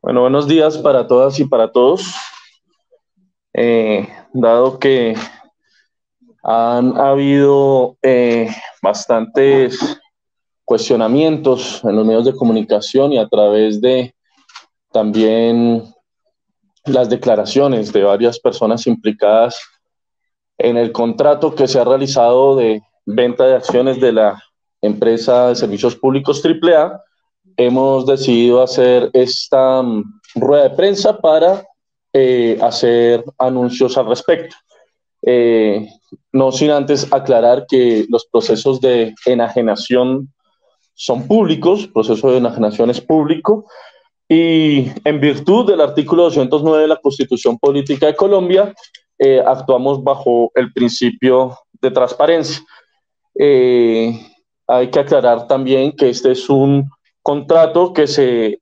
Bueno, buenos días para todas y para todos. Dado que han habido bastantes cuestionamientos en los medios de comunicación y a través de también las declaraciones de varias personas implicadas en el contrato que se ha realizado de venta de acciones de la empresa de servicios públicos AAA, hemos decidido hacer esta rueda de prensa para hacer anuncios al respecto. No sin antes aclarar que los procesos de enajenación son públicos, el proceso de enajenación es público y en virtud del artículo 209 de la Constitución Política de Colombia, actuamos bajo el principio de transparencia. Hay que aclarar también que este es un contrato que se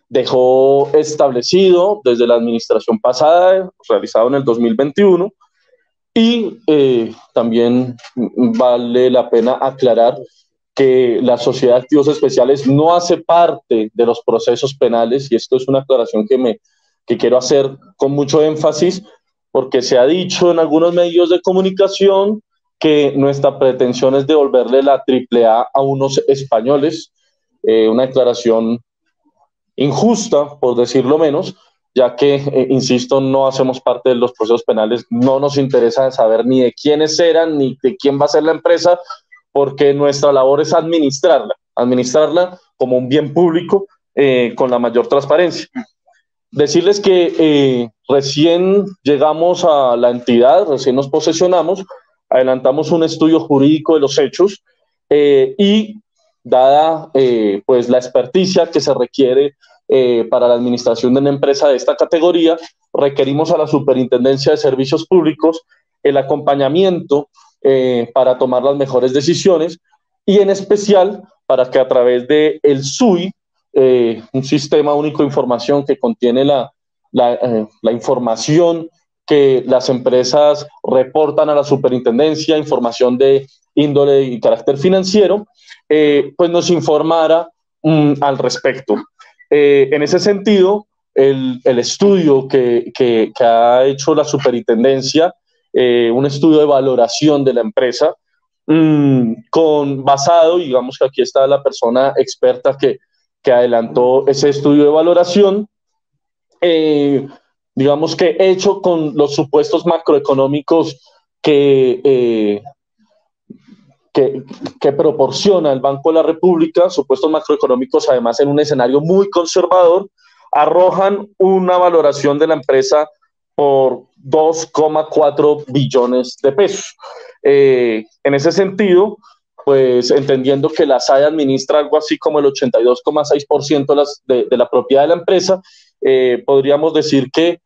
dejó establecido desde la administración pasada, realizado en el 2021, y también vale la pena aclarar que la Sociedad de Activos Especiales no hace parte de los procesos penales, y esto es una aclaración que quiero hacer con mucho énfasis, porque se ha dicho en algunos medios de comunicación que nuestra pretensión es devolverle la AAA a unos españoles, una declaración injusta, por decirlo menos, ya que, insisto, no hacemos parte de los procesos penales, no nos interesa saber ni de quiénes eran, ni de quién va a ser la empresa, porque nuestra labor es administrarla como un bien público con la mayor transparencia. Decirles que recién llegamos a la entidad, recién nos posesionamos, adelantamos un estudio jurídico de los hechos y dada pues la experticia que se requiere para la administración de una empresa de esta categoría, requerimos a la Superintendencia de Servicios Públicos el acompañamiento para tomar las mejores decisiones y en especial para que a través del SUI, un sistema único de información que contiene la información que las empresas reportan a la superintendencia, información de índole y carácter financiero, pues nos informara al respecto. En ese sentido, el estudio que ha hecho la superintendencia, un estudio de valoración de la empresa, basado, digamos que aquí está la persona experta que adelantó ese estudio de valoración, digamos que hecho con los supuestos macroeconómicos que proporciona el Banco de la República, supuestos macroeconómicos, además en un escenario muy conservador, arrojan una valoración de la empresa por 2,4 billones de pesos. En ese sentido, pues entendiendo que la SAE administra algo así como el 82,6% de la propiedad de la empresa, podríamos decir que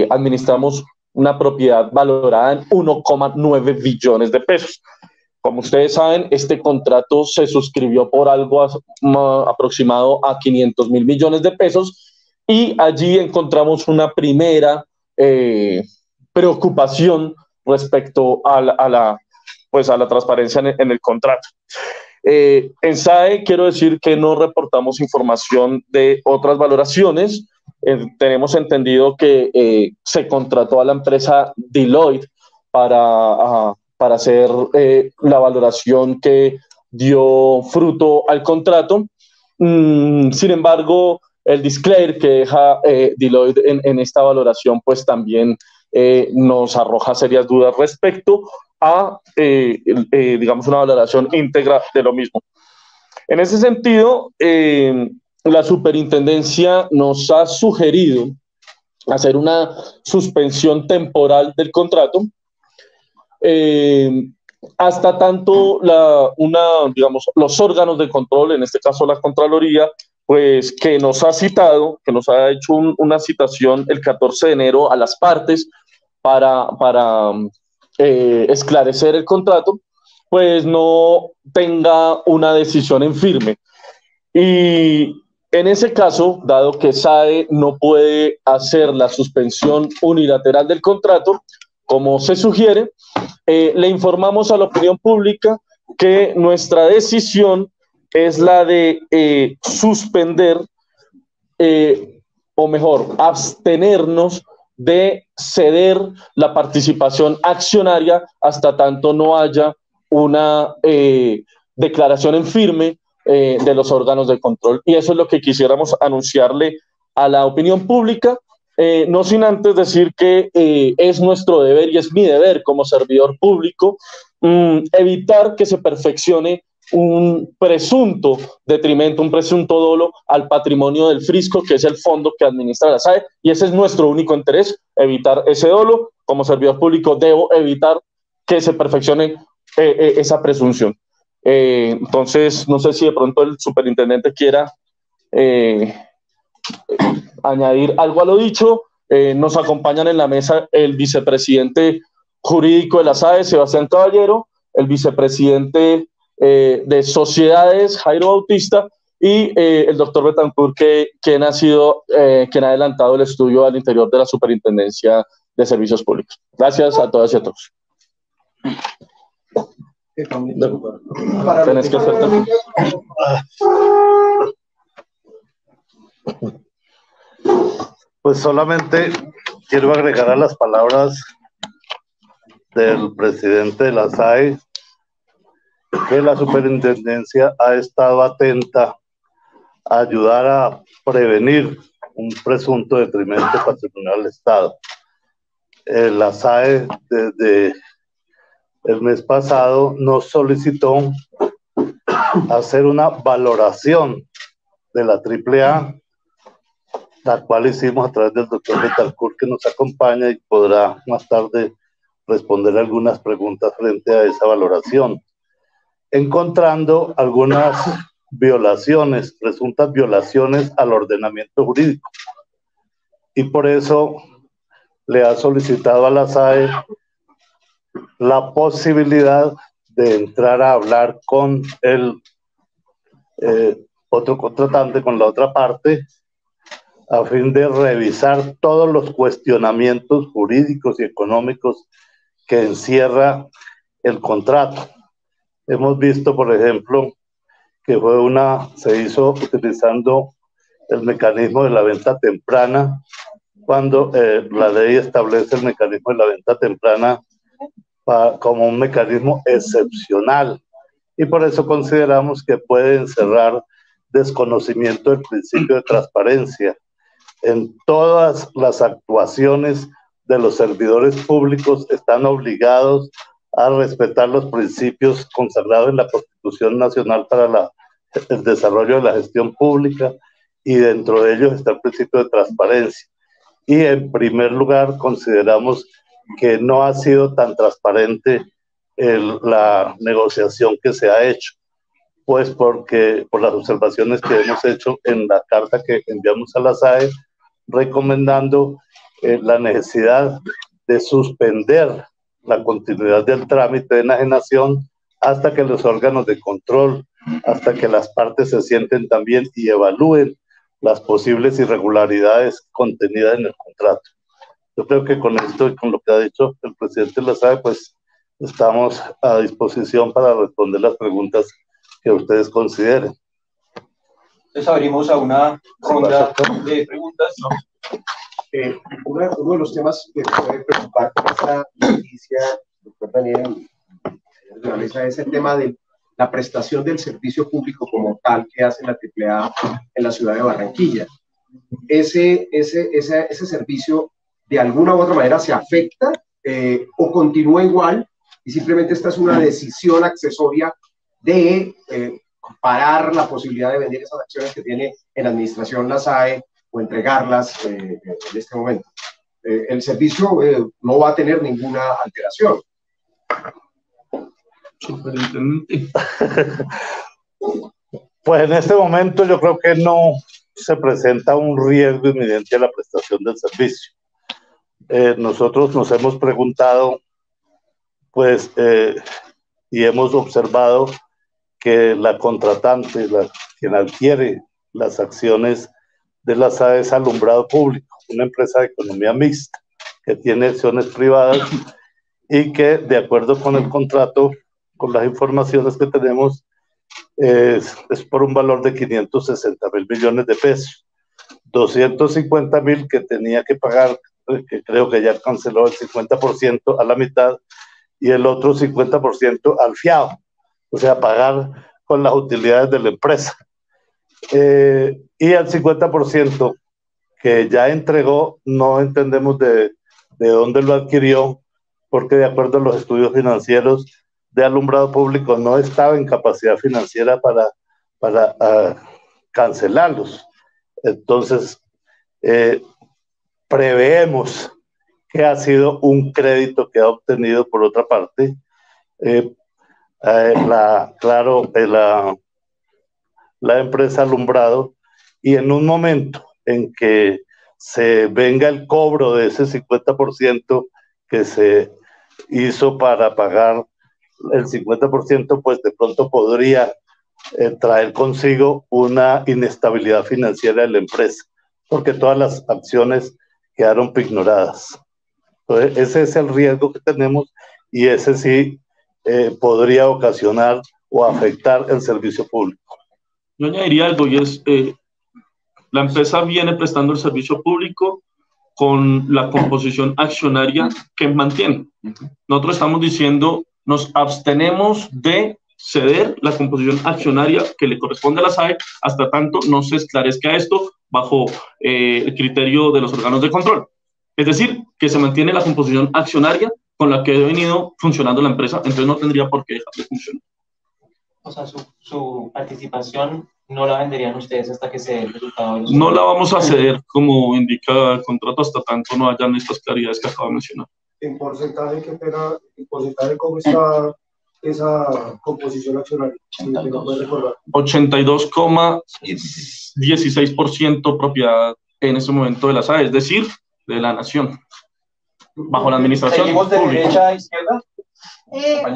administramos una propiedad valorada en 1,9 billones de pesos. Como ustedes saben, este contrato se suscribió por algo aproximado a 500.000 millones de pesos y allí encontramos una primera preocupación respecto a la transparencia en el contrato. En SAE quiero decir que no reportamos información de otras valoraciones. Tenemos entendido que se contrató a la empresa Deloitte para hacer la valoración que dio fruto al contrato. Sin embargo, el disclaimer que deja Deloitte en esta valoración, pues también nos arroja serias dudas respecto a, digamos, una valoración íntegra de lo mismo. En ese sentido, la superintendencia nos ha sugerido hacer una suspensión temporal del contrato, hasta tanto digamos, los órganos de control, en este caso la Contraloría, pues que nos ha citado, que nos ha hecho una citación el 14 de enero a las partes para esclarecer el contrato, pues no tenga una decisión en firme. Y en ese caso, dado que SAE no puede hacer la suspensión unilateral del contrato, como se sugiere, le informamos a la opinión pública que nuestra decisión es la de suspender o mejor, abstenernos de ceder la participación accionaria hasta tanto no haya una declaración en firme de los órganos de control. Y eso es lo que quisiéramos anunciarle a la opinión pública, no sin antes decir que es nuestro deber y es mi deber como servidor público evitar que se perfeccione un presunto detrimento, un presunto dolo al patrimonio del Frisco, que es el fondo que administra la SAE, y ese es nuestro único interés, evitar ese dolo. Como servidor público debo evitar que se perfeccione esa presunción. Entonces, no sé si de pronto el superintendente quiera añadir algo a lo dicho. Nos acompañan en la mesa el vicepresidente jurídico de la SAE, Sebastián Caballero, el vicepresidente de Sociedades, Jairo Bautista, y el doctor Betancourt, quien ha adelantado el estudio al interior de la Superintendencia de Servicios Públicos. Gracias a todas y a todos. Tenés que hacer también. Pues solamente quiero agregar a las palabras del presidente de la SAE que la superintendencia ha estado atenta a ayudar a prevenir un presunto detrimento patrimonial del Estado. La SAE desde el mes pasado nos solicitó hacer una valoración de la AAA, la cual hicimos a través del doctor Betancourt, que nos acompaña y podrá más tarde responder algunas preguntas frente a esa valoración, encontrando algunas violaciones, presuntas violaciones al ordenamiento jurídico. Y por eso le ha solicitado a la SAE la posibilidad de entrar a hablar con el otro contratante, con la otra parte, a fin de revisar todos los cuestionamientos jurídicos y económicos que encierra el contrato. Hemos visto, por ejemplo, que se hizo utilizando el mecanismo de la venta temprana, cuando la ley establece el mecanismo de la venta temprana como un mecanismo excepcional, y por eso consideramos que puede encerrar desconocimiento del principio de transparencia. En todas las actuaciones de los servidores públicos están obligados a respetar los principios consagrados en la Constitución Nacional para el desarrollo de la gestión pública, y dentro de ellos está el principio de transparencia. Y en primer lugar consideramos que no ha sido tan transparente la negociación que se ha hecho, pues por las observaciones que hemos hecho en la carta que enviamos a la SAE, recomendando la necesidad de suspender la continuidad del trámite de enajenación hasta que los órganos de control, hasta que las partes se sienten también y evalúen las posibles irregularidades contenidas en el contrato. Yo creo que con esto y con lo que ha dicho el presidente de la SAE, pues estamos a disposición para responder las preguntas que ustedes consideren. Entonces abrimos a una ronda de preguntas. Uno de los temas que puede preocupar con esta noticia, doctor Daniel, de la mesa, es el tema de la prestación del servicio público como tal que hace la AAA en la ciudad de Barranquilla. Ese servicio de alguna u otra manera se afecta o continúa igual, y simplemente esta es una decisión accesoria de parar la posibilidad de vender esas acciones que tiene en administración la SAE o entregarlas en este momento. El servicio no va a tener ninguna alteración. Superintendente. Pues en este momento yo creo que no se presenta un riesgo inminente a la prestación del servicio. Nosotros nos hemos preguntado, pues, y hemos observado que la contratante, quien adquiere las acciones de la SAE, es Alumbrado Público, una empresa de economía mixta que tiene acciones privadas y que, de acuerdo con el contrato, con las informaciones que tenemos, es por un valor de 560.000 millones de pesos. 250.000 que tenía que pagar, que creo que ya canceló el 50% a la mitad, y el otro 50% al fiado, o sea, pagar con las utilidades de la empresa. Y el 50% que ya entregó, no entendemos de dónde lo adquirió, porque de acuerdo a los estudios financieros de alumbrado público no estaba en capacidad financiera para cancelarlos. Entonces, preveemos que ha sido un crédito que ha obtenido por otra parte la empresa alumbrado, y en un momento en que se venga el cobro de ese 50% que se hizo para pagar el 50%, pues de pronto podría traer consigo una inestabilidad financiera de la empresa, porque todas las acciones quedaron pignoradas. Entonces, ese es el riesgo que tenemos, y ese sí podría ocasionar o afectar el servicio público. Yo añadiría algo, y es, la empresa viene prestando el servicio público con la composición accionaria que mantiene. Nosotros estamos diciendo, nos abstenemos de ceder la composición accionaria que le corresponde a la SAE hasta tanto no se esclarezca esto bajo el criterio de los órganos de control. Es decir, que se mantiene la composición accionaria con la que ha venido funcionando la empresa, entonces no tendría por qué dejar de funcionar. O sea, su participación no la venderían ustedes hasta que se dé el resultado. No la vamos a ceder, como indica el contrato, hasta tanto no hayan estas claridades que acabo de mencionar. ¿En porcentaje qué pena? ¿En porcentaje cómo está esa composición accionaria? 82,16% propiedad en ese momento de la SAE, es decir, de la nación, bajo la administración ¿Seguimos de pública. derecha a izquierda?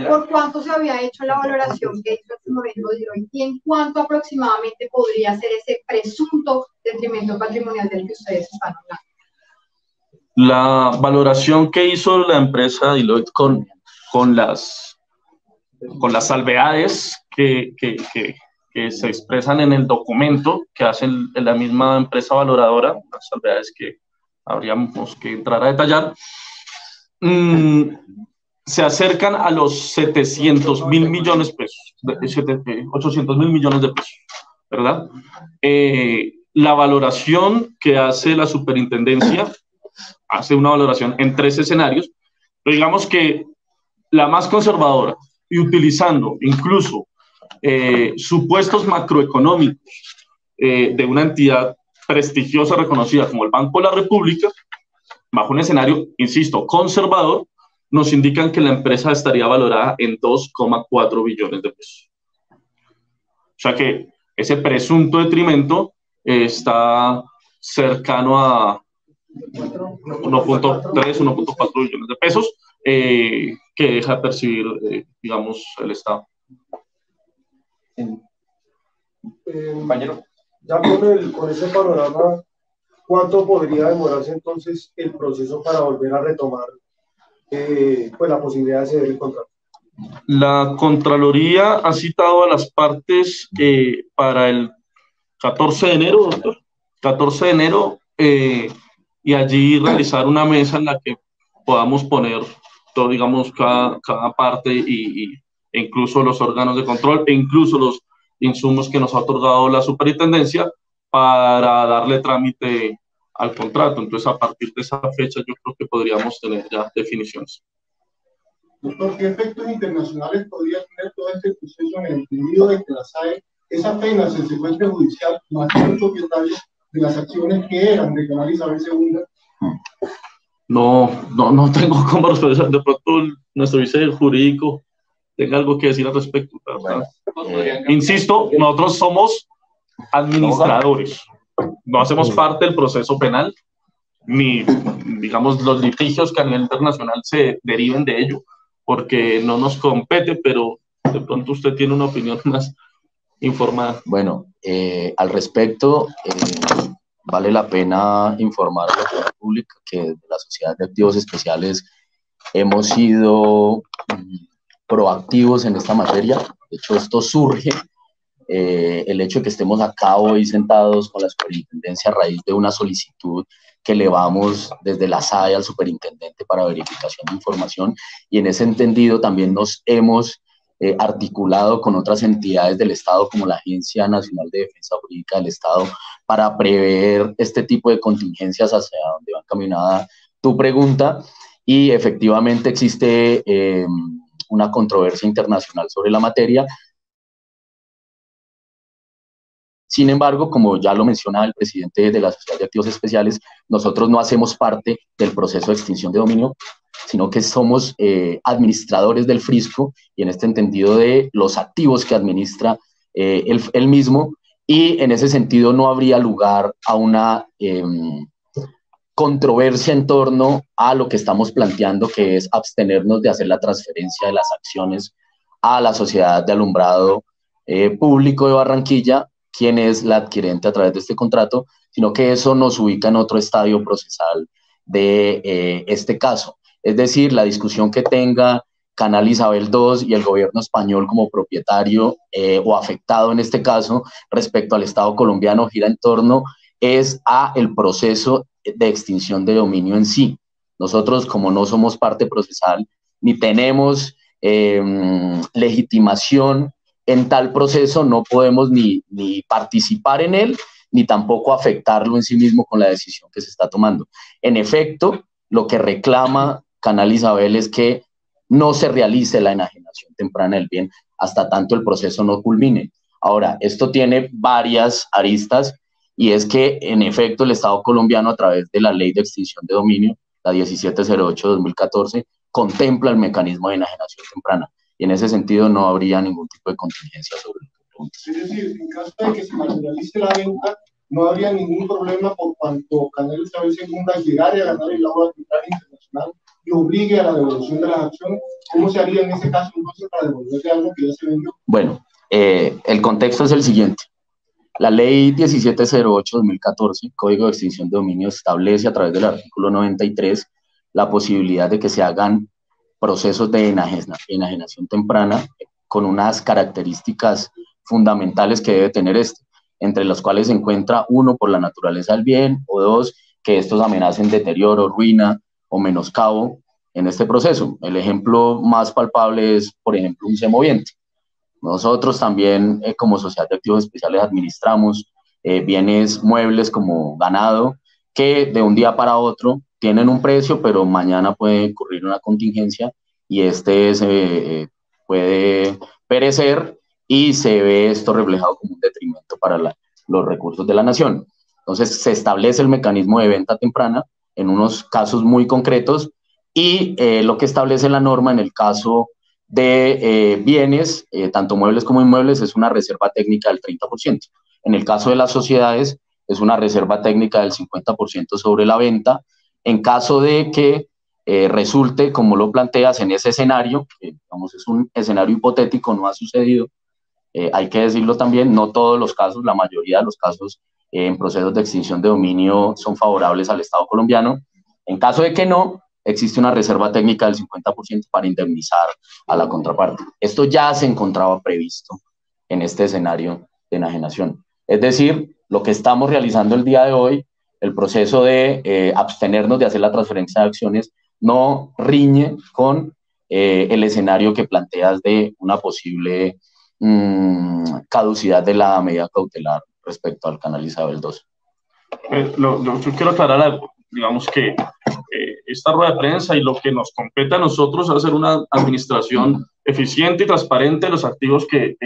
¿Por cuánto se había hecho la valoración que hizo el momento de hoy? ¿Y en cuánto aproximadamente podría ser ese presunto detrimento patrimonial del que ustedes están hablando? La valoración que hizo la empresa Deloitte con las salvedades que se expresan en el documento que hace la misma empresa valoradora, las salvedades que habríamos que entrar a detallar, se acercan a los 700.000 millones de pesos, 800.000 millones de pesos, ¿verdad? La valoración que hace la superintendencia hace una valoración en 3 escenarios, pero digamos que la más conservadora, y utilizando incluso supuestos macroeconómicos de una entidad prestigiosa reconocida como el Banco de la República, bajo un escenario, insisto, conservador, nos indican que la empresa estaría valorada en 2,4 billones de pesos. O sea que ese presunto detrimento está cercano a 1.3, 1.4 billones de pesos que deja de percibir, digamos, el Estado. Compañero. Ya con ese panorama, ¿cuánto podría demorarse entonces el proceso para volver a retomar pues la posibilidad de ceder el contrato? La Contraloría ha citado a las partes para el 14 de enero, doctor, 14 de enero, y allí realizar una mesa en la que podamos poner todo, digamos, cada parte e incluso los órganos de control e incluso los insumos que nos ha otorgado la superintendencia para darle trámite al contrato. Entonces, a partir de esa fecha, yo creo que podríamos tener ya definiciones. Doctor, ¿qué efectos internacionales podría tener todo este proceso en el entendido de que la SAE es apenas el secuestro judicial más el propietario de las acciones que eran de Canal Isabel II? No tengo cómo responder. De pronto nuestro vice jurídico tenga algo que decir al respecto. Bueno, insisto, nosotros somos administradores, no hacemos parte del proceso penal, ni, digamos, los litigios que a nivel internacional se deriven de ello, porque no nos compete, pero de pronto usted tiene una opinión más informada. Bueno, al respecto, vale la pena informar a la opinión pública que desde la Sociedad de Activos Especiales hemos sido proactivos en esta materia. De hecho, esto surge el hecho de que estemos acá hoy sentados con la superintendencia a raíz de una solicitud que elevamos desde la SAE al superintendente para verificación de información, y en ese entendido también nos hemos articulado con otras entidades del Estado como la Agencia Nacional de Defensa Jurídica del Estado para prever este tipo de contingencias hacia donde va encaminada tu pregunta, y efectivamente existe una controversia internacional sobre la materia. Sin embargo, como ya lo mencionaba el presidente de la Sociedad de Activos Especiales, nosotros no hacemos parte del proceso de extinción de dominio, sino que somos administradores del Frisco, y en este entendido de los activos que administra él mismo, y en ese sentido no habría lugar a una controversia en torno a lo que estamos planteando, que es abstenernos de hacer la transferencia de las acciones a la Sociedad de Alumbrado Público de Barranquilla, quien es la adquirente a través de este contrato, sino que eso nos ubica en otro estadio procesal de este caso. Es decir, la discusión que tenga Canal Isabel II y el gobierno español como propietario o afectado en este caso respecto al Estado colombiano gira en torno es a el proceso de extinción de dominio en sí. Nosotros, como no somos parte procesal, ni tenemos legitimación en tal proceso, no podemos ni participar en él, ni tampoco afectarlo en sí mismo con la decisión que se está tomando. En efecto, lo que reclama Canal Isabel es que no se realice la enajenación temprana del bien hasta tanto el proceso no culmine. Ahora, esto tiene varias aristas, y es que, en efecto, el Estado colombiano, a través de la Ley de Extinción de Dominio, la 1708-2014, contempla el mecanismo de enajenación temprana, y en ese sentido no habría ningún tipo de contingencia sobre el punto. Es decir, en caso de que se materialice la venta, no habría ningún problema por cuanto Canal Isabel II llegara a ganar el laudo arbitral internacional y obligue a la devolución de las acciones. ¿Cómo se haría en ese caso entonces para devolverle algo que ya se vendió? Bueno, el contexto es el siguiente. La Ley 1708-2014, Código de Extinción de Dominio, establece a través del artículo 93 la posibilidad de que se hagan procesos de enajenación temprana con unas características fundamentales que debe tener este, entre los cuales se encuentra, uno, por la naturaleza del bien, o dos, que estos amenacen deterioro, ruina o menoscabo en este proceso. El ejemplo más palpable es, por ejemplo, un semoviente. Nosotros también, como Sociedad de Activos Especiales, administramos bienes muebles como ganado, que de un día para otro tienen un precio, pero mañana puede ocurrir una contingencia y puede perecer, y se ve esto reflejado como un detrimento para los recursos de la nación. Entonces se establece el mecanismo de venta temprana en unos casos muy concretos, y lo que establece la norma en el caso de bienes, tanto muebles como inmuebles, es una reserva técnica del 30%. En el caso de las sociedades, es una reserva técnica del 50% sobre la venta. En caso de que resulte, como lo planteas, en ese escenario, que digamos, es un escenario hipotético, no ha sucedido, hay que decirlo también, no todos los casos, la mayoría de los casos en procesos de extinción de dominio son favorables al Estado colombiano. En caso de que no, existe una reserva técnica del 50% para indemnizar a la contraparte. Esto ya se encontraba previsto en este escenario de enajenación. Es decir, lo que estamos realizando el día de hoy, el proceso de abstenernos de hacer la transferencia de acciones, no riñe con el escenario que planteas de una posible caducidad de la medida cautelar respecto al Canal Isabel II. Yo quiero aclarar algo. Digamos que esta rueda de prensa y lo que nos compete a nosotros es hacer una administración eficiente y transparente de los activos que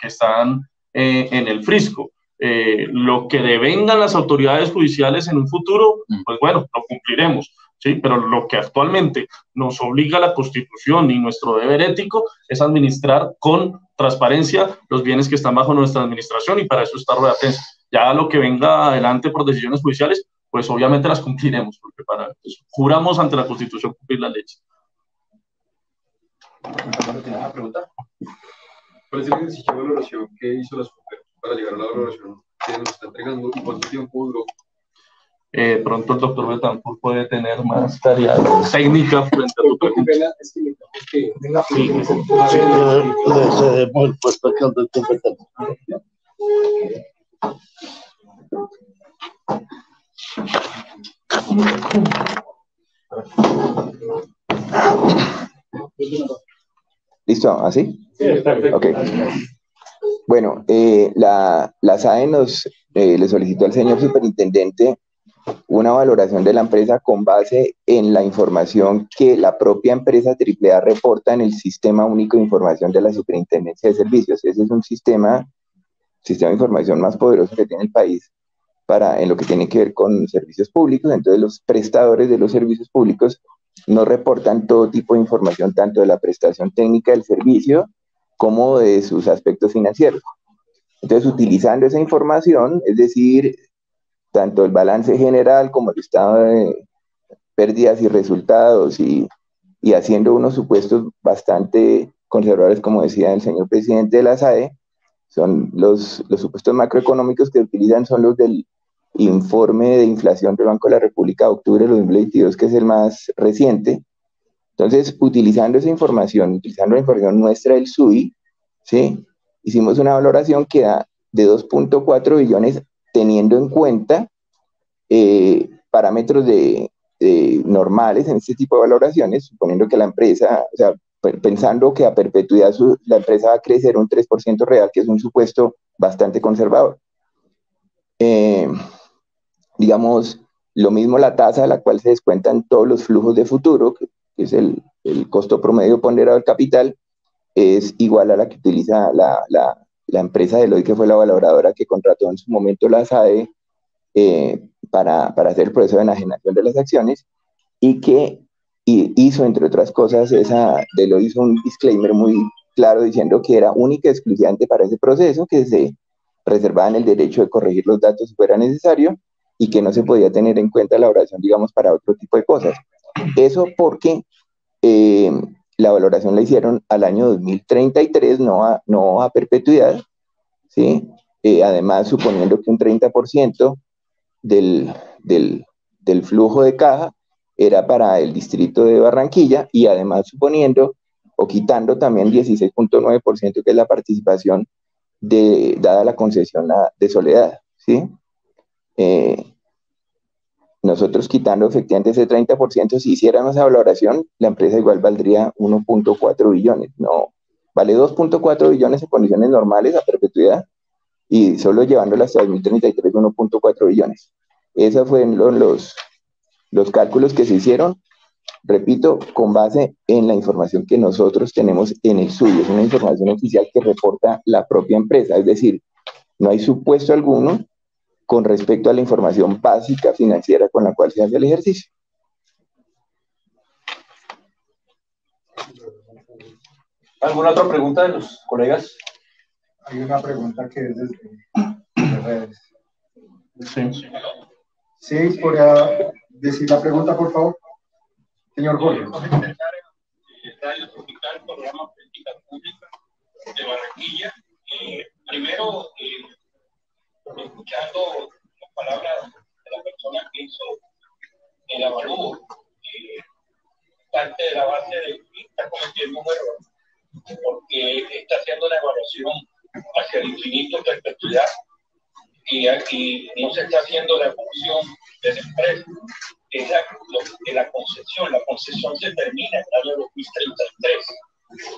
están en el Frisco. Lo que devengan las autoridades judiciales en un futuro, pues bueno, lo cumpliremos, ¿sí? Pero lo que actualmente nos obliga la Constitución y nuestro deber ético es administrar con transparencia los bienes que están bajo nuestra administración, y para eso está rueda de prensa. Ya lo que venga adelante por decisiones judiciales, pues obviamente las cumpliremos, porque para eso juramos ante la Constitución cumplir la ley. ¿Tienes una pregunta? ¿Cuál es el ejercicio de valoración que hizo la SUPER para llegar a la valoración que nos está entregando y cuánto tiempo duró? Pronto el doctor Betancourt puede tener más claridad técnica frente a tu pregunta. Le cedemos el puesto aquí al doctor Betancourt. ¿Listo? ¿Así? Sí, perfecto. Ok. Bueno, la SAE le solicitó al señor superintendente una valoración de la empresa con base en la información que la propia empresa AAA reporta en el Sistema Único de Información de la Superintendencia de Servicios. Ese es un sistema de información más poderoso que tiene el país en lo que tiene que ver con servicios públicos. Entonces, los prestadores de los servicios públicos nos reportan todo tipo de información, tanto de la prestación técnica del servicio como de sus aspectos financieros. Entonces, utilizando esa información, es decir, tanto el balance general como el estado de pérdidas y resultados y haciendo unos supuestos bastante conservadores, como decía el señor presidente de la SAE, son los supuestos macroeconómicos que utilizan son los del informe de inflación del Banco de la República de octubre de 2022, que es el más reciente. Entonces, utilizando esa información, utilizando la información nuestra del SUI, ¿sí? Hicimos una valoración que da de 2.4 billones, teniendo en cuenta parámetros normales en este tipo de valoraciones, suponiendo que la empresa, o sea, pensando que a perpetuidad la empresa va a crecer un 3% real, que es un supuesto bastante conservador. Digamos, lo mismo la tasa a la cual se descuentan todos los flujos de futuro, que es el costo promedio ponderado del capital, es igual a la que utiliza la empresa Deloitte, que fue la valoradora que contrató en su momento la SAE para hacer el proceso de enajenación de las acciones, y que hizo, entre otras cosas, Deloitte hizo un disclaimer muy claro diciendo que era única y exclusivamente para ese proceso, que se reservaban el derecho de corregir los datos si fuera necesario, y que no se podía tener en cuenta la valoración, digamos, para otro tipo de cosas. Eso porque la valoración la hicieron al año 2033, no a perpetuidad, ¿sí? Además, suponiendo que un 30% del flujo de caja era para el distrito de Barranquilla, y además suponiendo o quitando también 16.9%, que es la participación dada la concesión de Soledad, ¿sí? Nosotros quitando efectivamente ese 30%, si hiciéramos esa valoración, la empresa igual valdría 1.4 billones, no, vale 2.4 billones en condiciones normales a perpetuidad, y solo llevándola hasta 2033, 1.4 billones. Esos fueron los cálculos que se hicieron, repito, con base en la información que nosotros tenemos en el SUI. Es una información oficial que reporta la propia empresa, es decir, no hay supuesto alguno con respecto a la información básica financiera con la cual se hace el ejercicio. ¿Alguna otra pregunta de los colegas? Hay una pregunta que es desde redes. Sí. Sí, ¿podría decir la pregunta, por favor? Señor Jorge. Radio Tropical, programa Política Pública de Barranquilla. Primero, escuchando las palabras de la persona que hizo el avalúo, parte de la base de que está cometiendo un error, porque está haciendo una evaluación hacia el infinito en perpetuidad, y aquí no se está haciendo la evolución de la empresa. Es la concesión se termina en el año 2033,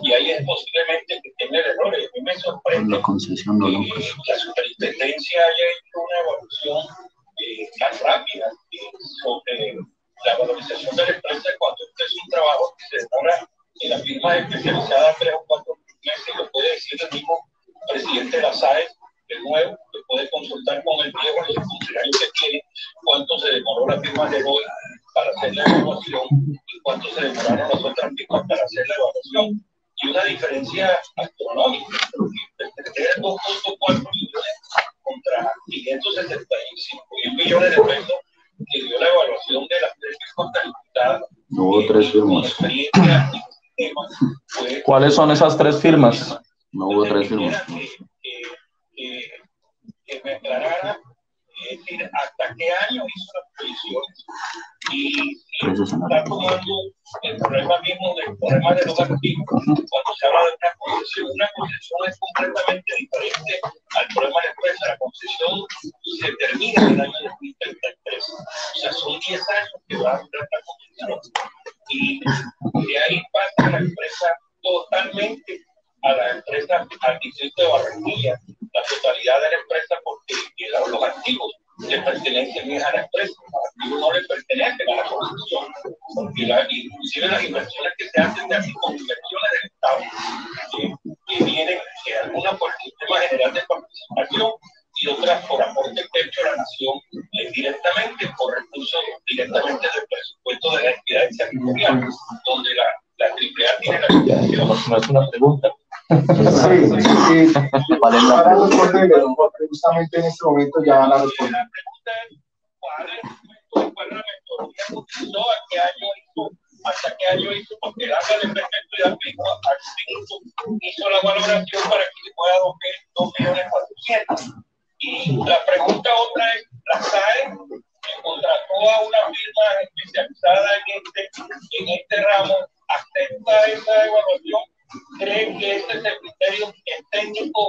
y ahí es posiblemente que tenga errores. A mí me sorprende que la superintendencia haya hecho una evaluación tan rápida sobre la valorización de la empresa, cuando este es un trabajo que se demora en la firma especializada 3 o 4 meses, y lo puede decir el mismo presidente de la SAE, el nuevo, que puede consultar con el viejo y el funcionario que tiene, cuánto se demoró la firma de hoy para hacer la evaluación y cuánto se demoraron las otras firmas para hacer la evaluación. Y una diferencia astronómica, porque 2.4 millones contra 575 millones de pesos que dio la evaluación de las 3 firmas calificadas. No hubo 3 firmas. ¿Cuáles son esas 3 firmas? No hubo 3 firmas. Que me aclarara, es decir, hasta qué año hizo las previsiones, y está tomando el problema mismo del problema de los activos. Cuando se habla de una concesión es completamente diferente al problema del al distrito de Barranquilla la totalidad de la empresa porque los activos le pertenecen a la empresa, los activos no le pertenecen a la Constitución, porque inclusive las inversiones que se hacen de aquí con inversiones del Estado, que vienen algunas por el Sistema General de Participación y otras por aporte que ha hecho la Nación directamente, por recursos directamente del presupuesto de la entidad territorial, donde la AAA tiene la obligación. No es una pregunta. Sí. Para responderle, justamente en este momento ya la respuesta. La pregunta es, ¿cuál es la metodología que utilizó? ¿Hasta qué año hizo? Porque el área de perpetuidad hizo la valoración para que se pueda 2.400.000. Y la pregunta otra es, la SAE que contrató a una firma especializada en este ramo, ¿acepta esa evaluación? ¿Cree que ese es el criterio técnico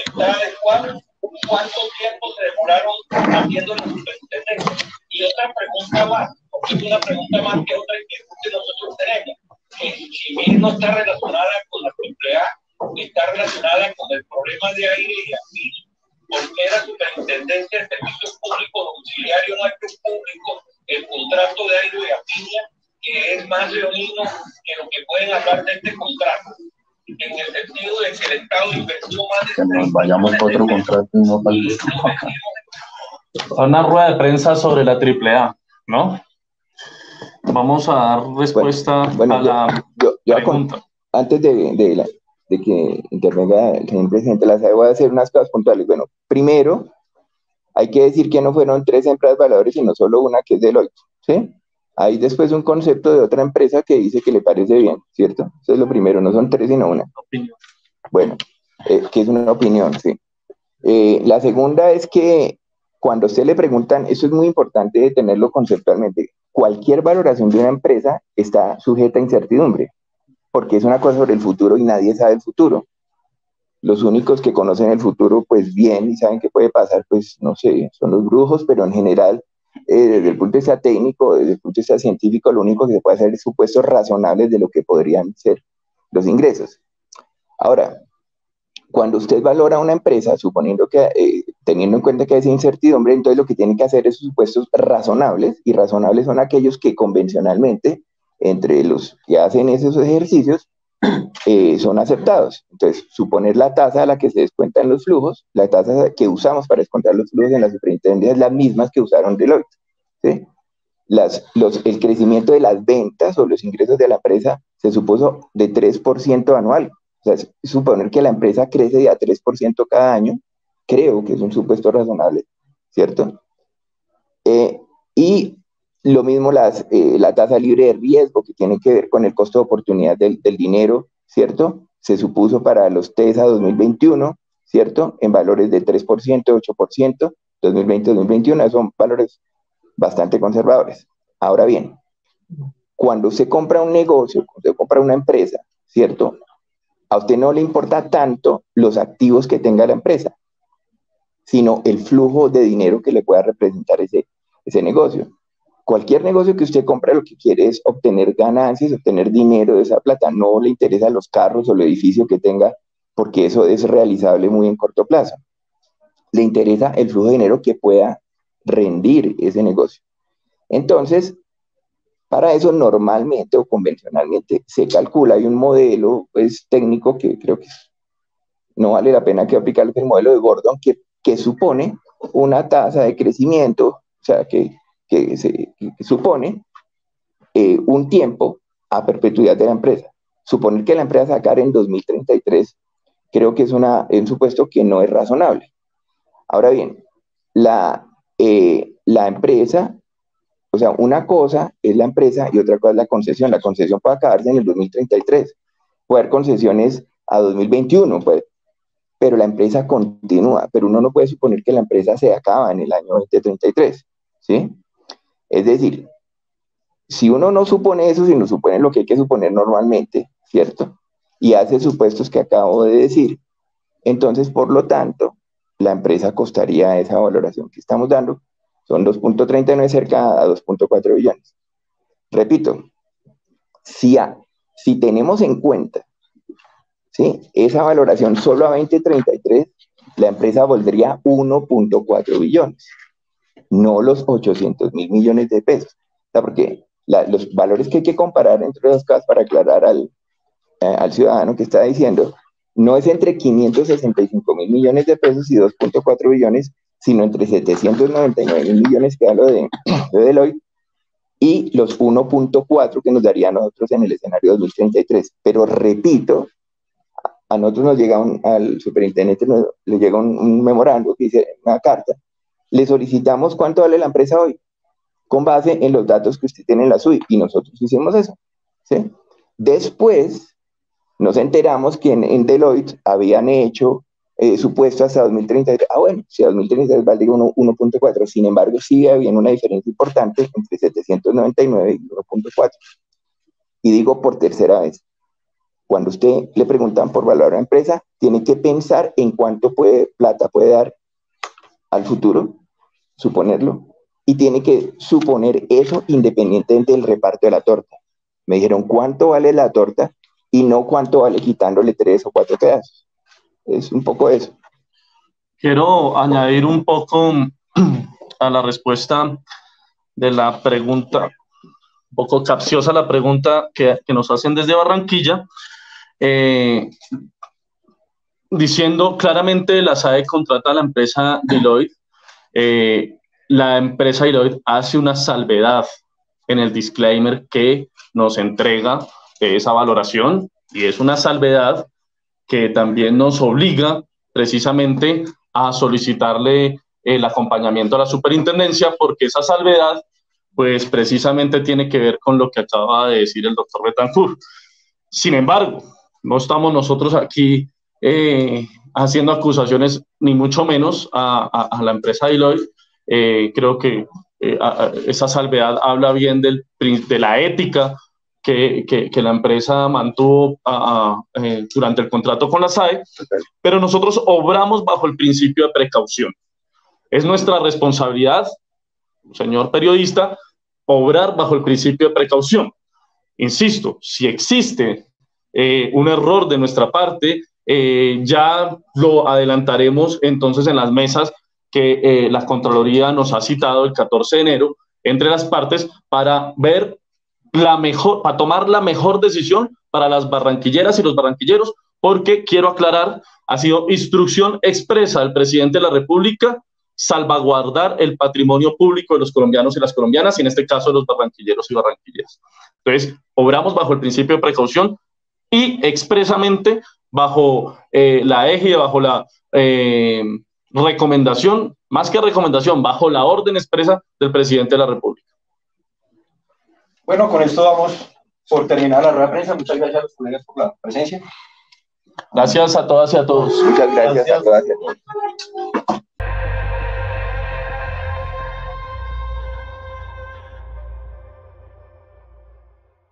está adecuado? ¿Cuánto tiempo se demoraron haciendo la superintendencia? Y otra pregunta más, porque es una pregunta más que otra que nosotros tenemos, que si bien no está relacionada con la AAA, está relacionada con el problema de aire y aquí, porque la superintendencia de servicios públicos domiciliarios nuestro público, el contrato de aire y afinia, que es más leonino que lo que pueden hablar de este contrato, en el sentido de que el Estado invirtió más de... Que nos vayamos a otro contrato y no para el... Una rueda de prensa sobre la AAA, ¿no? Vamos a dar respuesta a la pregunta. Antes de que intervenga el señor presidente, voy a hacer unas cosas puntuales. Bueno, primero, hay que decir que no fueron 3 empresas valores, sino solo una, que es Deloitte, ¿sí? Hay después un concepto de otra empresa que dice que le parece bien, ¿cierto? Eso es lo primero, no son 3 sino una. Opinión. Bueno, que es una opinión, sí. La segunda es que cuando a usted le preguntan, eso es muy importante tenerlo conceptualmente, cualquier valoración de una empresa está sujeta a incertidumbre, porque es una cosa sobre el futuro y nadie sabe el futuro. Los únicos que conocen el futuro, pues bien, y saben qué puede pasar, pues no sé, son los brujos, pero en general, desde el punto de vista técnico, desde el punto de vista científico, lo único que se puede hacer es supuestos razonables de lo que podrían ser los ingresos. Ahora, cuando usted valora una empresa, suponiendo que, teniendo en cuenta que hay incertidumbre, entonces lo que tiene que hacer es supuestos razonables, y razonables son aquellos que convencionalmente, entre los que hacen esos ejercicios, son aceptados. Entonces, suponer la tasa a la que se descuentan los flujos, la tasa que usamos para descontar los flujos en la superintendencia es las mismas que usaron Deloitte, ¿sí? El crecimiento de las ventas o los ingresos de la empresa se supuso de 3% anual. O sea, suponer que la empresa crece de a 3% cada año, creo que es un supuesto razonable, ¿cierto? Y lo mismo la tasa libre de riesgo, que tiene que ver con el costo de oportunidad del dinero, ¿cierto? Se supuso para los TESA 2021, ¿cierto? En valores de 3%, 8%, 2020-2021, son valores bastante conservadores. Ahora bien, cuando usted compra un negocio, cuando usted compra una empresa, ¿cierto? A usted no le importa tanto los activos que tenga la empresa, sino el flujo de dinero que le pueda representar ese negocio. Cualquier negocio que usted compra lo que quiere es obtener ganancias, obtener dinero de esa plata. No le interesa los carros o el edificio que tenga, porque eso es realizable muy en corto plazo. Le interesa el flujo de dinero que pueda rendir ese negocio. Entonces, para eso normalmente o convencionalmente se calcula, hay un modelo pues, técnico que creo que no vale la pena que aplicarlo, el modelo de Gordon, que supone una tasa de crecimiento, o sea, que supone un tiempo a perpetuidad de la empresa. Suponer que la empresa sacar en 2033, creo que es un supuesto que no es razonable. Ahora bien, la empresa, o sea, una cosa es la empresa y otra cosa es la concesión. La concesión puede acabarse en el 2033, puede haber concesiones a 2021, pero la empresa continúa, pero uno no puede suponer que la empresa se acaba en el año 2033, ¿sí? Es decir, si uno no supone eso, sino supone lo que hay que suponer normalmente, ¿cierto? Y hace supuestos que acabo de decir, entonces, por lo tanto, la empresa costaría esa valoración que estamos dando, son 2.39 cerca a 2.4 billones. Repito, si tenemos en cuenta, ¿sí? Esa valoración solo a 2033, la empresa valdría 1.4 billones, no los 800.000 millones de pesos. O sea, porque los valores que hay que comparar entre los casos para aclarar al ciudadano que está diciendo, no es entre 565.000 millones de pesos y 2.4 billones, sino entre 799.000 millones que da lo de Deloitte y los 1.4 que nos daría a nosotros en el escenario 2033. Pero repito, a nosotros nos llega al superintendente le llega un memorando que dice una carta, le solicitamos cuánto vale la empresa hoy, con base en los datos que usted tiene en la SUI, y nosotros hicimos eso, ¿sí? Después nos enteramos que en Deloitte habían hecho supuesto hasta 2033. Ah, bueno, si a 2033 vale 1.4, sin embargo, sigue habiendo una diferencia importante entre 799 y 1.4. Y digo por tercera vez, cuando usted le preguntan por valor a la empresa, tiene que pensar en cuánto plata puede dar al futuro, suponerlo, y tiene que suponer eso independientemente del reparto de la torta. Me dijeron cuánto vale la torta y no cuánto vale quitándole 3 o 4 pedazos. Es un poco eso. Quiero añadir un poco a la respuesta de la pregunta, un poco capciosa la pregunta que nos hacen desde Barranquilla, diciendo claramente la SAE contrata a la empresa Deloitte. La empresa Deloitte hace una salvedad en el disclaimer que nos entrega esa valoración, y es una salvedad que también nos obliga precisamente a solicitarle el acompañamiento a la superintendencia, porque esa salvedad pues precisamente tiene que ver con lo que acaba de decir el doctor Betancourt. Sin embargo, no estamos nosotros aquí haciendo acusaciones, ni mucho menos a la empresa Deloitte. Creo que esa salvedad habla bien de la ética que la empresa mantuvo durante el contrato con la SAE, pero nosotros obramos bajo el principio de precaución. Es nuestra responsabilidad, señor periodista, obrar bajo el principio de precaución. Insisto, si existe un error de nuestra parte, ya lo adelantaremos entonces en las mesas que la Contraloría nos ha citado el 14 de enero entre las partes para ver para tomar la mejor decisión para las barranquilleras y los barranquilleros, porque quiero aclarar, ha sido instrucción expresa del presidente de la República salvaguardar el patrimonio público de los colombianos y las colombianas, y en este caso de los barranquilleros y barranquilleras. Entonces, obramos bajo el principio de precaución y expresamente bajo la égida, bajo la recomendación, más que recomendación, bajo la orden expresa del presidente de la República. Bueno, con esto damos por terminada la rueda de prensa. Muchas gracias a los colegas por la presencia. Gracias a todas y a todos. Muchas gracias a todas y a todos.